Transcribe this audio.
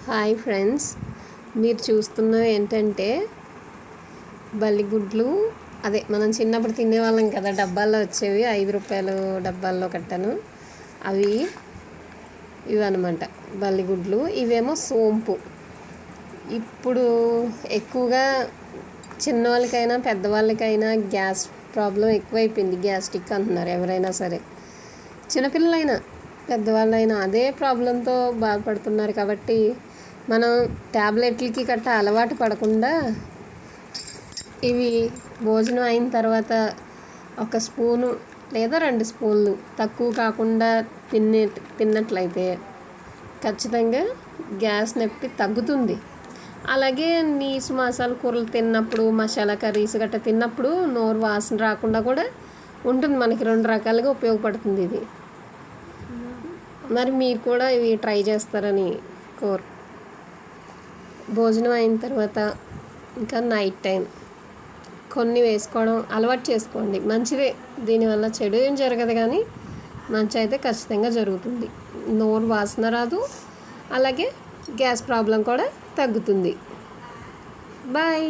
Hi friends, మీరు చూస్తున్నవి ఏంటంటే బల్లిగుడ్లు. అదే మనం చిన్నప్పుడు తినేవాళ్ళం కదా, డబ్బాల్లో వచ్చేవి, 5 రూపాయలు డబ్బాల్లో కట్టాను. అవి ఇవన్నమాట బల్లిగుడ్లు. ఇవేమో సోంపు. ఇప్పుడు ఎక్కువగా చిన్నవాళ్ళకైనా పెద్దవాళ్ళకైనా గ్యాస్ ప్రాబ్లం ఎక్కువైపోయింది. గ్యాస్ట్రిక్ అంటున్నారు ఎవరైనా సరే, చిన్నపిల్లలైనా పెద్దవాళ్ళైనా అదే ప్రాబ్లంతో బాధపడుతున్నారు. కాబట్టి మనం ట్యాబ్లెట్లకి అలవాటు పడకుండా ఇవి భోజనం అయిన తర్వాత ఒక స్పూను లేదా 2 స్పూన్లు తక్కువ కాకుండా తిన్నట్లయితే ఖచ్చితంగా గ్యాస్ నొప్పి తగ్గుతుంది. అలాగే నీసు మసాలా కూరలు తిన్నప్పుడు, మసాలా కర్రీస్ గట్రా తిన్నప్పుడు నోరు వాసన రాకుండా కూడా ఉంటుంది. మనకి 2 రకాలుగా ఉపయోగపడుతుంది ఇది. మరి మీరు కూడా ఇవి ట్రై చేస్తారని భోజనం అయిన తర్వాత ఇంకా నైట్ టైం కొన్ని వేసుకోవడం అలవాటు చేసుకోండి. మంచిదే, దీనివల్ల చెడు ఏం జరగదు, కానీ మంచి అయితే ఖచ్చితంగా జరుగుతుంది. నోరు వాసన రాదు, అలాగే గ్యాస్ ప్రాబ్లం కూడా తగ్గుతుంది. బాయ్.